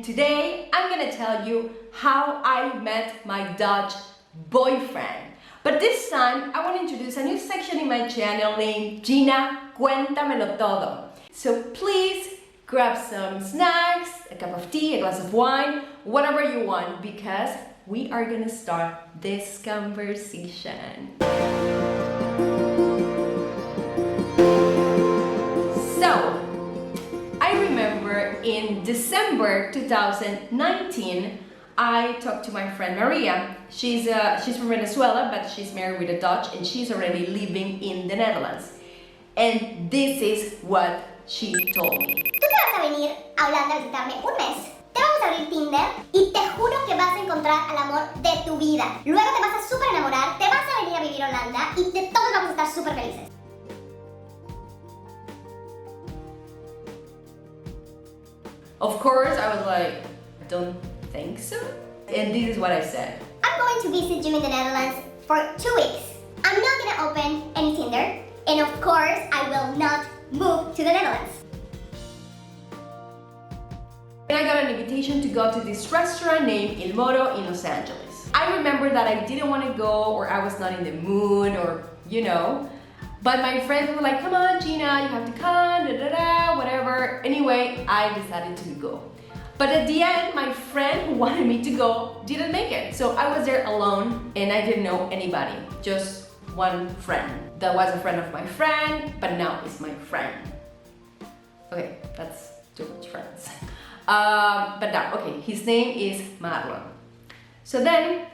Today, I'm gonna tell you how I met my Dutch boyfriend. But this time, I want to introduce a new section in my channel named Gina, Cuéntamelo Todo. So please grab some snacks, a cup of tea, a glass of wine, whatever you want, because we are gonna start this conversation. So, I remember in December 2019, I talked to my friend Maria. She's from Venezuela, but she's married with a Dutch, and she's already living in the Netherlands. And this is what she told me. Tú te vas a venir a Holanda a visitarme un mes. Te vamos a abrir Tinder y te juro que vas a encontrar al amor de tu vida. Luego te vas a súper enamorar, te vas a venir a vivir a Holanda y de todos vamos a estar súper felices. Of course, I was like, don't think so. And this is what I said. I'm going to visit you in the Netherlands for 2 weeks. I'm not gonna open any Tinder, and of course, I will not move to the Netherlands. And I got an invitation to go to this restaurant named Il Moro in Los Angeles. I remember that I didn't want to go, or I was not in the mood, or but my friends were like, come on Gina, you have to come, whatever. Anyway, I decided to go. But at the end, my friend who wanted me to go didn't make it. So I was there alone and I didn't know anybody, just one friend. That was a friend of my friend, but now it's my friend. Okay, that's too much friends. But now, okay, his name is Marlon. So then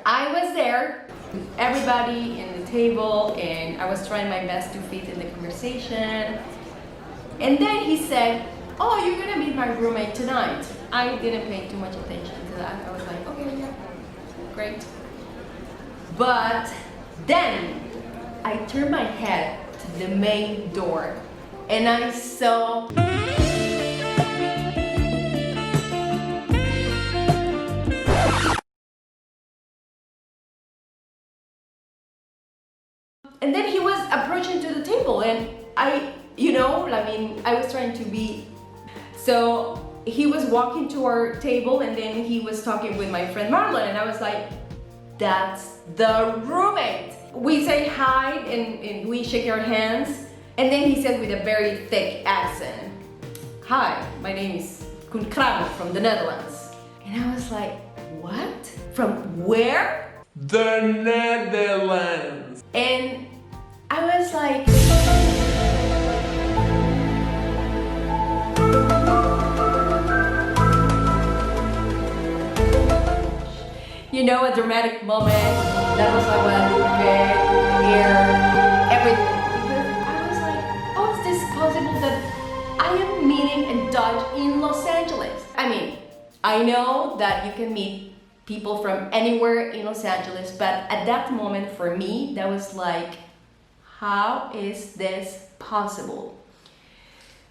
I was there with everybody in the table and I was trying my best to fit in the conversation. And then he said, oh, you're gonna meet my roommate tonight. I didn't pay too much attention to that. I was like, okay, yeah, great. But then I turned my head to the main door and I saw and then he was approaching to the table and I was trying to be. So he was walking to our table and then he was talking with my friend Marlon and I was like, that's the roommate. We say hi and we shake our hands and then he said with a very thick accent, hi, my name is Kunkran from the Netherlands. And I was like, what? From where? The Netherlands. And I was like, a dramatic moment. That was like Guadalupe, hair, everything. Because I was like, how is this possible that I am meeting a Dutch in Los Angeles? I mean, I know that you can meet people from anywhere in Los Angeles, but at that moment for me, that was like, how is this possible?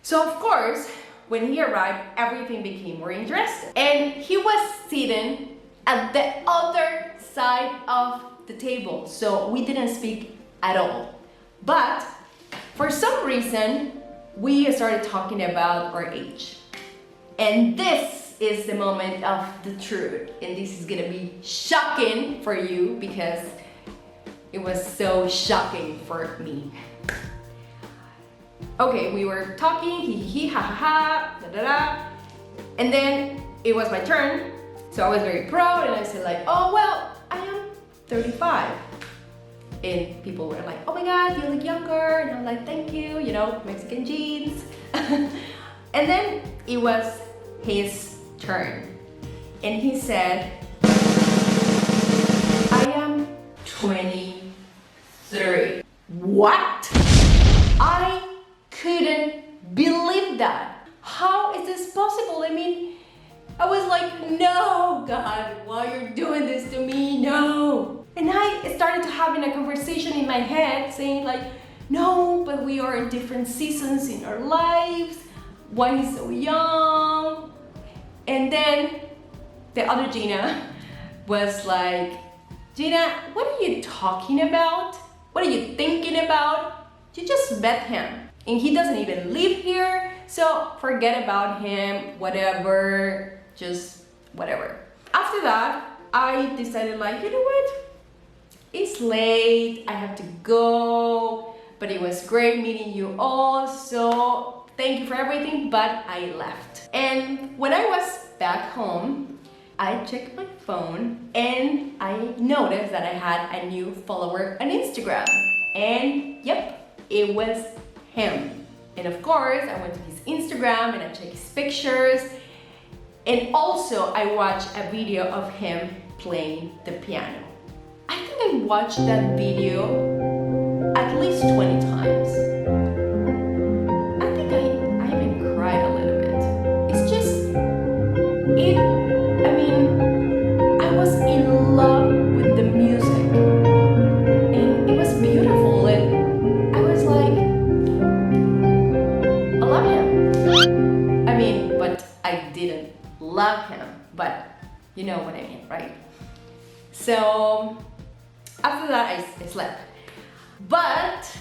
So of course, when he arrived, everything became more interesting. And he was sitting at the other side of the table, so we didn't speak at all. But for some reason, we started talking about our age. And this is the moment of the truth. And this is gonna be shocking for you because it was so shocking for me. Okay, we were talking, hee ha ha ha, da da da. And then it was my turn. So I was very proud and I said like, oh, well, I am 35. And people were like, oh my God, you look younger. And I'm like, thank you, Mexican genes. And then it was his turn. And he said, I am 23. What? I couldn't believe that. How is this possible? I mean, I was like, no, God, why are you doing this to me? No. And I started having a conversation in my head saying like, no, but we are in different seasons in our lives. Why he's so young? And then the other Gina was like, Gina, what are you talking about? What are you thinking about? You just met him and he doesn't even live here. So forget about him, whatever, just whatever. After that, I decided like, you know what? It's late, I have to go, but it was great meeting you all, so thank you for everything, but I left. And when I was back home, I checked my phone and I noticed that I had a new follower on Instagram. And yep, it was him. And of course, I went to his Instagram and I checked his pictures. And also, I watched a video of him playing the piano. I think I watched that video at least 20 times. I think I even cried a little bit. It's just, I was in love with the music. And it was beautiful. And I was like, I love him. But I didn't love him. But you know what I mean, right? So after that, I slept. But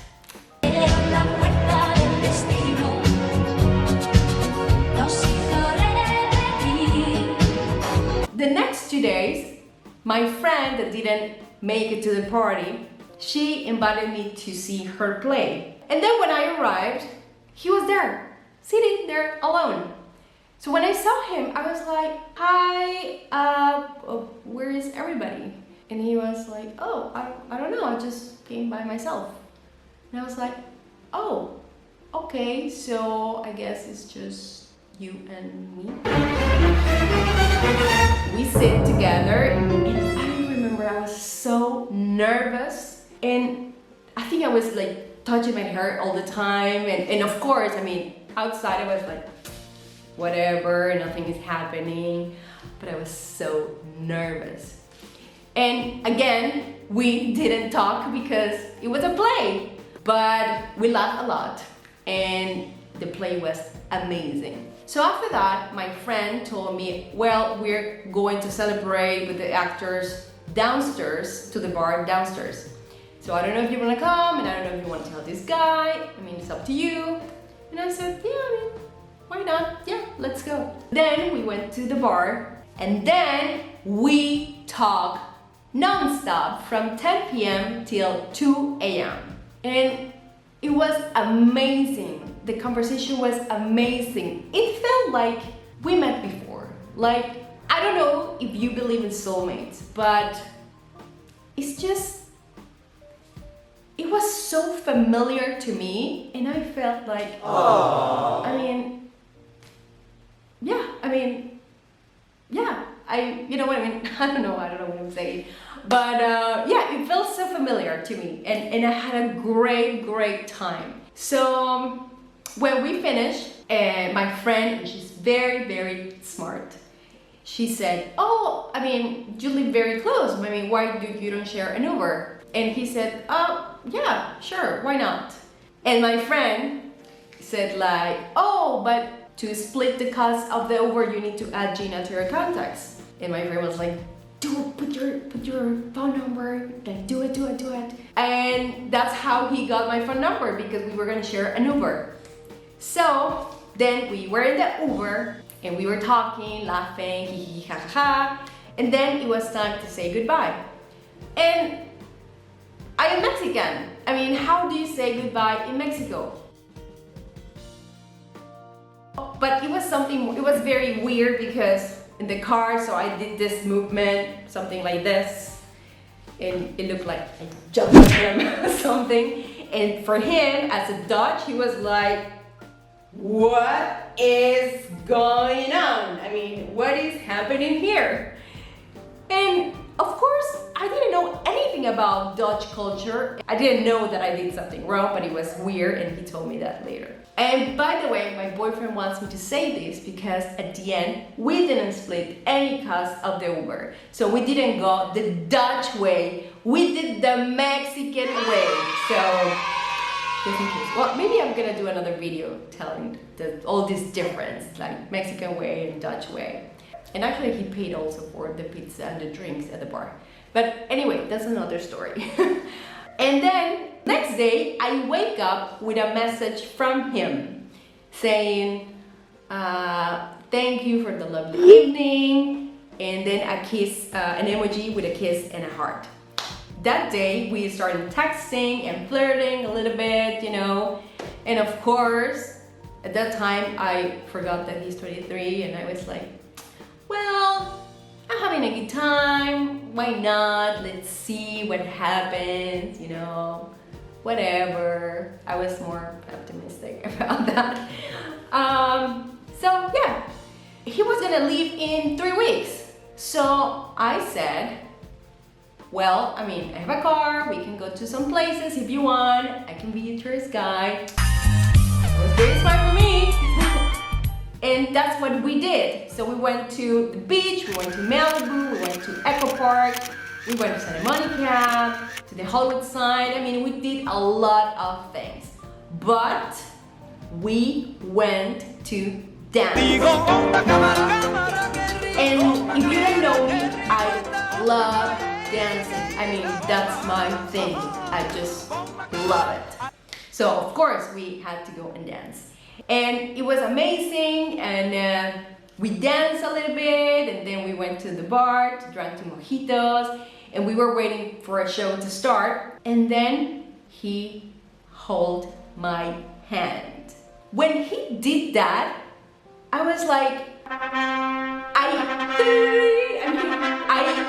the next 2 days, my friend that didn't make it to the party, she invited me to see her play. And then when I arrived, he was there, sitting there alone. So when I saw him, I was like, hi, where is everybody? And he was like, oh, I don't know, I just came by myself. And I was like, oh, okay, so I guess it's just you and me. We sit together, and I remember I was so nervous, and I think I was like touching my hair all the time, and of course, outside I was like, whatever, nothing is happening, but I was so nervous. And again, we didn't talk because it was a play, but we laughed a lot and the play was amazing. So after that, my friend told me, well, we're going to celebrate with the actors downstairs, to the bar downstairs. So I don't know if you want to come, and I don't know if you want to tell this guy, it's up to you. And I said, yeah, why not? Yeah, let's go. Then we went to the bar, and then we talked non-stop from 10 p.m. till 2 a.m. And it was amazing. The conversation was amazing. It felt like we met before. Like, I don't know if you believe in soulmates, but it's just, it was so familiar to me, and I felt like, you know what I mean? I don't know what I'm saying. But it felt so familiar to me, and I had a great time. So when we finished, my friend, and she's very smart, she said, oh, you live very close. Why you don't share an Uber? And he said, oh, yeah, sure, why not? And my friend said like, oh, but to split the cost of the Uber, you need to add Gina to your contacts. And my friend was like, put your phone number, like do it. And that's how he got my phone number, because we were gonna share an Uber. So then we were in the Uber and we were talking, laughing, hee hee ha ha. And then it was time to say goodbye. And I am Mexican. How do you say goodbye in Mexico? But it was very weird, because in the car, so I did this movement, something like this, and it looked like I jumped at him or something. And for him, as a Dutch, he was like, what is going on? What is happening here? And of course, I didn't know anything about Dutch culture. I didn't know that I did something wrong, but it was weird, and he told me that later. And by the way, my boyfriend wants me to say this because at the end, we didn't split any cost of the Uber. So we didn't go the Dutch way, we did the Mexican way. So, just in case. Well, maybe I'm gonna do another video telling all this difference, like Mexican way and Dutch way. And actually he paid also for the pizza and the drinks at the bar. But anyway, that's another story. And then next day I wake up with a message from him saying, thank you for the lovely evening, and then a kiss, an emoji with a kiss and a heart. That day, we started texting and flirting a little bit, you know, and of course, at that time, I forgot that he's 23, and I was like, well, I'm having a good time, why not? Let's see what happens, you know, whatever. I was more optimistic about that. So yeah, he was gonna leave in 3 weeks. So I said, well, I mean, I have a car, we can go to some places if you want, I can be a tourist guide. It was very smart for me. And that's what we did. So we went to the beach, we went to Malibu, we went to Echo Park, we went to Santa Monica, to the Hollywood sign. I mean, we did a lot of things. But we went to dance. And if you don't know me, I love dancing. I mean, that's my thing. I just love it. So of course we had to go and dance. And it was amazing, and we danced a little bit, and then we went to the bar to drink 2 mojitos, and we were waiting for a show to start, and then he held my hand. When he did that, I was like, I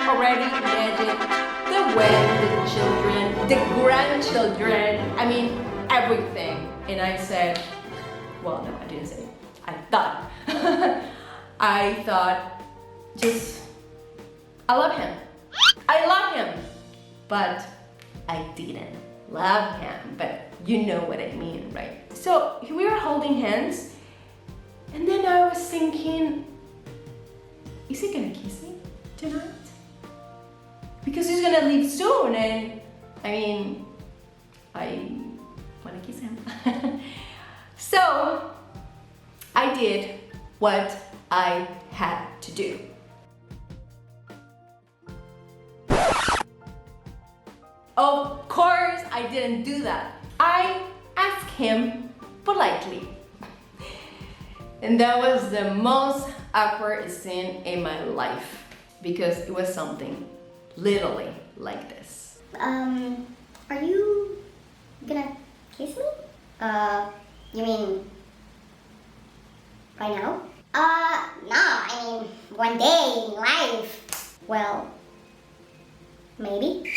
already imagined the wedding, the children, the grandchildren, I mean, everything. And I said, well, no, I didn't say it. I thought, just, I love him. I love him. But I didn't love him. But you know what I mean, right? So we were holding hands, and then I was thinking, is he gonna kiss me tonight? Because he's gonna leave soon, and I mean, I wanna kiss him. So I did what I had to do. Of course, I didn't do that. I asked him politely. And that was the most awkward scene in my life, because it was something literally like this. Are you gonna kiss me? You mean right now? No, I mean one day in life. Well, maybe.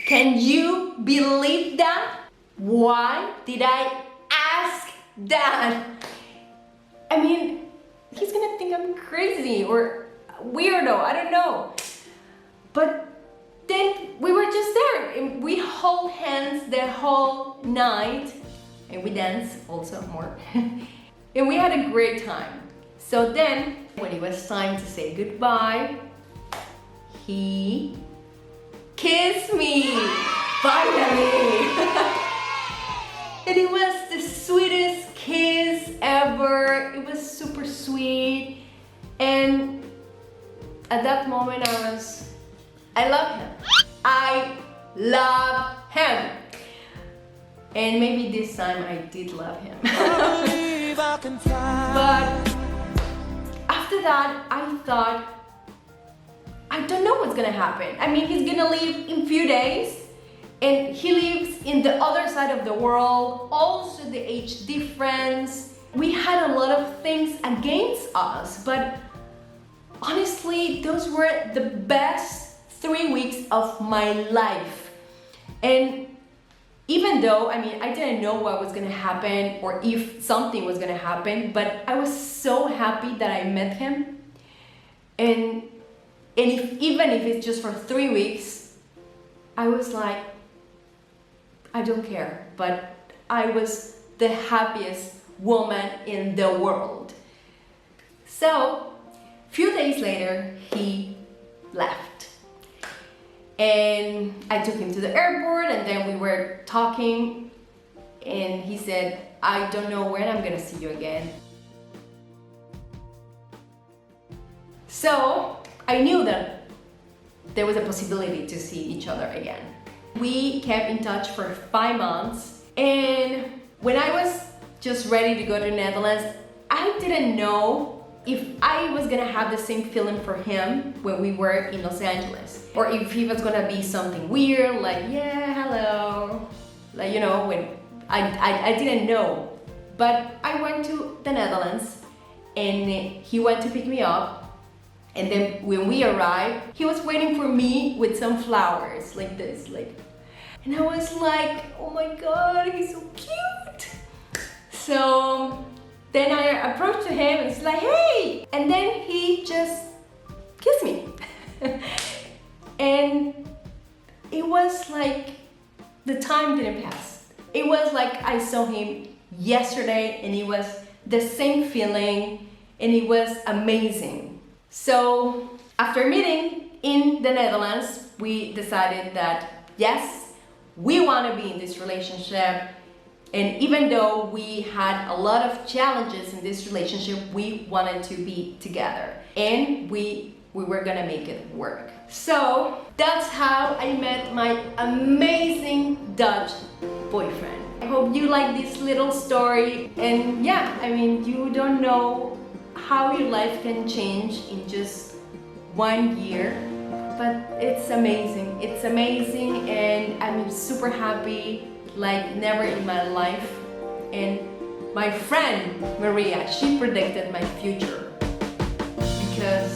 Can you believe that? Why did I ask that? I mean, he's gonna think I'm crazy or weirdo, I don't know. But then we were just there, and we held hands the whole night, and we danced also more. And we had a great time. So then, when it was time to say goodbye, he kissed me, finally. And it was the sweetest kiss ever. It was super sweet. And at that moment I love him. I love him. And maybe this time I did love him. But after that, I thought, I don't know what's gonna happen. I mean, he's gonna leave in a few days, and he lives in the other side of the world, also the age difference. We had a lot of things against us, but honestly, those were the best 3 weeks of my life. And even though, I mean, I didn't know what was gonna happen or if something was gonna happen, but I was so happy that I met him. And even if it's just for 3 weeks, I was like, I don't care, but I was the happiest woman in the world. So, a few days later, he left. And I took him to the airport, and then we were talking, and he said, I don't know when I'm gonna see you again. So I knew that there was a possibility to see each other again. We kept in touch for 5 months, and when I was just ready to go to the Netherlands. I didn't know if I was gonna have the same feeling for him when we were in Los Angeles, or if he was gonna be something weird, like, yeah, hello, like, you know, when I didn't know. But I went to the Netherlands and he went to pick me up, and then when we arrived, he was waiting for me with some flowers like this, like, and I was like, oh my god, he's so cute. So then I approached to him and it's like, hey, and then he just kissed me. And it was like the time didn't pass. It was like I saw him yesterday and it was the same feeling and it was amazing. So after meeting in the Netherlands, we decided that yes, we want to be in this relationship. And even though we had a lot of challenges in this relationship, we wanted to be together and we were gonna make it work. So that's how I met my amazing Dutch boyfriend. I hope you like this little story, and yeah, I mean, you don't know how your life can change in just 1 year, but it's amazing. It's amazing, and I'm super happy like never in my life. And my friend Maria, she predicted my future because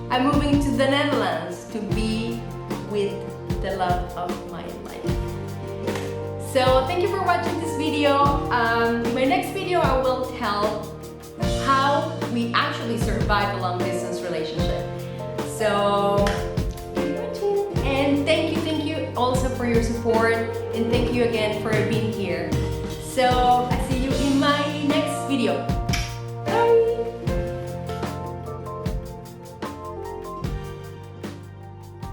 I'm moving to the Netherlands to be with the love of my life. So thank you for watching this video. In my next video I will tell how we actually survive a long distance relationship. So keep watching, and thank you also for your support, and thank you again for being here. So I see you in my next video.